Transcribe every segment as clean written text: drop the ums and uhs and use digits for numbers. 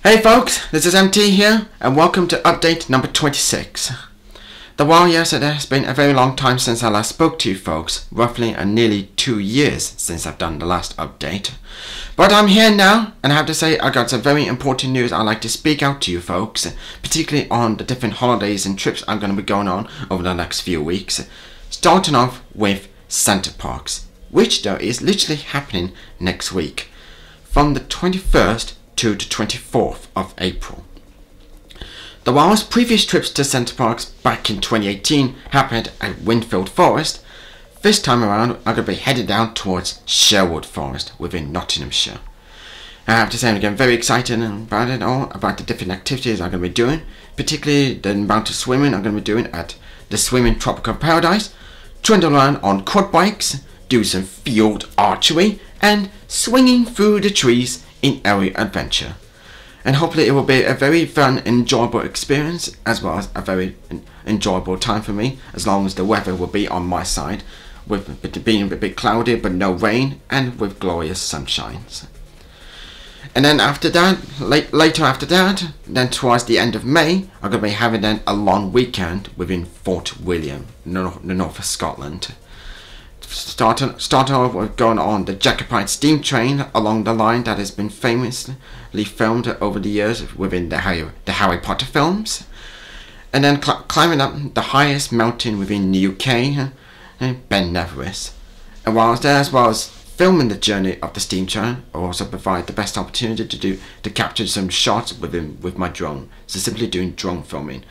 Hey folks, this is MT here, and welcome to update number 26. While yes, it has been a very long time since I last spoke to you folks, roughly nearly 2 years since I've done the last update. But I'm here now, and I have to say I got some very important news I'd like to speak out to you folks, particularly on the different holidays and trips I'm going to be going on over the next few weeks. Starting off with Center Parcs, which though is literally happening next week, from the 21st to the 24th of April. Whilst previous trips to Center Parcs back in 2018 happened at Winfield Forest, this time around I'm going to be headed down towards Sherwood Forest within Nottinghamshire. I have to say I'm getting very excited about it all, about the different activities I'm going to be doing, particularly the amount of swimming I'm going to be doing at the Swimming Tropical Paradise, trundle around on quad bikes, do some field archery, and swinging through the trees in aerial adventure. And hopefully it will be a very fun, enjoyable experience, as well as a very enjoyable time for me, as long as the weather will be on my side, with it being a bit cloudy but no rain, and with glorious sunshines. And then after that, later after that, then towards the end of May, I'm going to be having then a long weekend within Fort William, the north of Scotland. Starting off with going on the Jacobite steam train along the line that has been famously filmed over the years within the Harry Potter films, and then climbing up the highest mountain within the UK, Ben Nevis. And while I was there, as well as filming the journey of the steam train, I also provide the best opportunity to capture some shots with my drone, so simply doing drone filming.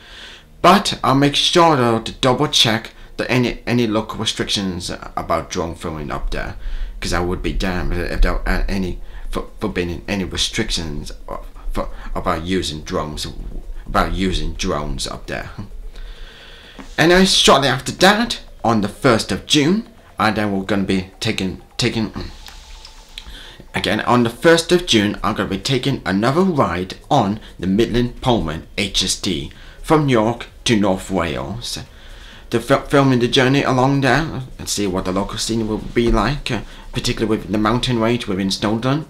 But I'll make sure though to double check any local restrictions about drone filming up there, because I would be damned if there are any forbidden any restrictions about using drones up there. And then shortly after that, on the 1st of June, and then we're going to be taking again on the 1st of June, I'm going to be taking another ride on the Midland Pullman HSD from York to North Wales. Filming the journey along there and see what the local scene will be like, particularly with the mountain range within Snowdon.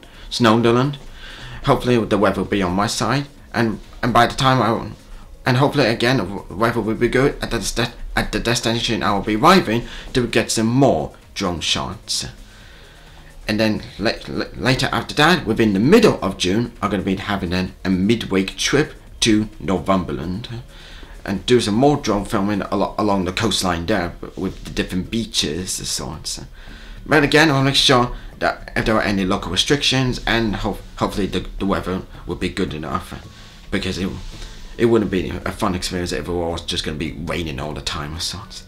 Hopefully the weather will be on my side, and by the time hopefully again the weather will be good at the destination I will be arriving to get some more drone shots. And then later after that, within the middle of June, I'm going to be having then a midweek trip to Northumberland and do some more drone filming along the coastline there with the different beaches and so on. But again, I'll make sure that if there are any local restrictions, and hopefully the weather will be good enough, because it wouldn't be a fun experience if it was just going to be raining all the time or sorts.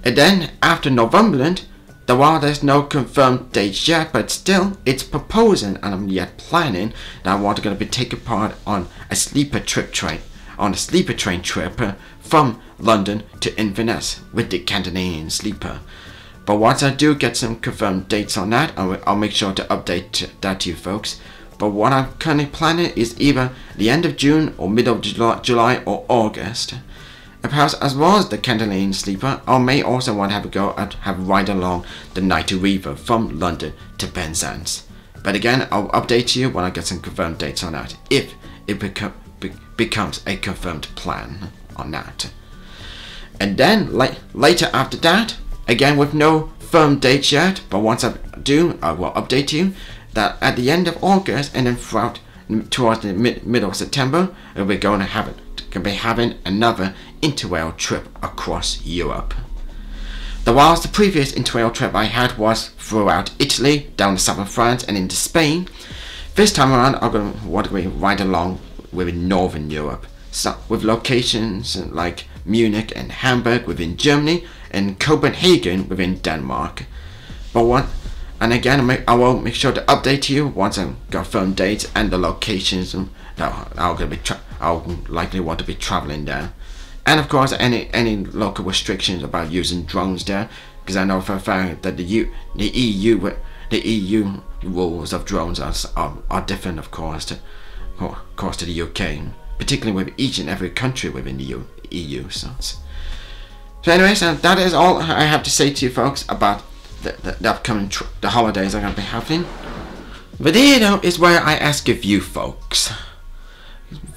And then after Northumberland, while there's no confirmed dates yet, but still it's proposing and I'm yet planning that I want to be taking part on a sleeper train trip from London to Inverness with the Canadian sleeper. But once I do get some confirmed dates on that, I'll make sure to update that to you folks. But what I'm currently planning is either the end of June or middle of July or August. And perhaps as well as the Canadian sleeper, I may also want to have a go at have a ride along the Night Reaver from London to Penzance. But again, I'll update you when I get some confirmed dates on that, if it becomes a confirmed plan on that. And then later after that, again with no firm dates yet, but once I do, I will update you that at the end of August and then towards the middle of September, we're going to be having another interrail trip across Europe. Whilst the previous interrail trip I had was throughout Italy, down to southern France and into Spain, this time around I'm going to want to ride along within Northern Europe, so with locations like Munich and Hamburg within Germany and Copenhagen within Denmark. And again, I will make sure to update you once I've got firm dates and the locations that I'll likely want to be traveling there, and of course any local restrictions about using drones there, because I know for a fact that the EU rules of drones are different, of course, to the UK, particularly with each and every country within the EU. So anyways, that is all I have to say to you folks about the upcoming holidays are going to be happening. But here though is where I ask of you folks,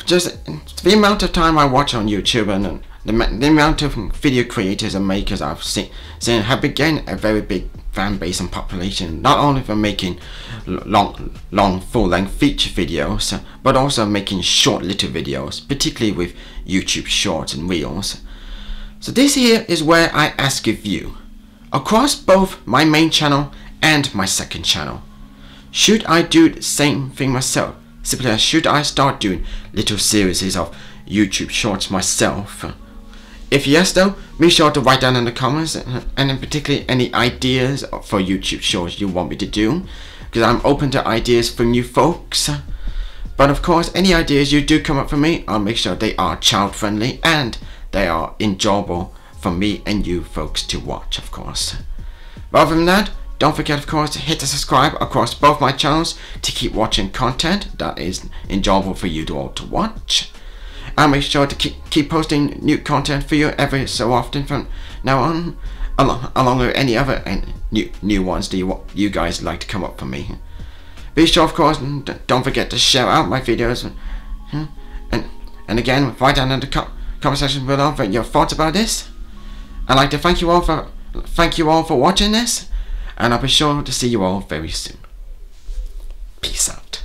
just the amount of time I watch on YouTube and the amount of video creators and makers I've seen have begun a very big fan base and population, not only for making long full-length feature videos, but also making short little videos, particularly with YouTube Shorts and Reels. So this here is where I ask of you, across both my main channel and my second channel, should I do the same thing myself? Simply as, should I start doing little series of YouTube Shorts myself? If yes though, be sure to write down in the comments, and in particular any ideas for YouTube Shorts you want me to do, because I'm open to ideas from you folks. But of course, any ideas you do come up for me, I'll make sure they are child friendly and they are enjoyable for me and you folks to watch, of course. But other than that, don't forget, of course, to hit the subscribe across both my channels to keep watching content that is enjoyable for you all to watch. I'll make sure to keep posting new content for you every so often from now on, along with any other new ones that you guys like to come up for me. Be sure, of course, don't forget to share out my videos, and again, write down in the comment section below for your thoughts about this. I'd like to thank you all for watching this, and I'll be sure to see you all very soon. Peace out.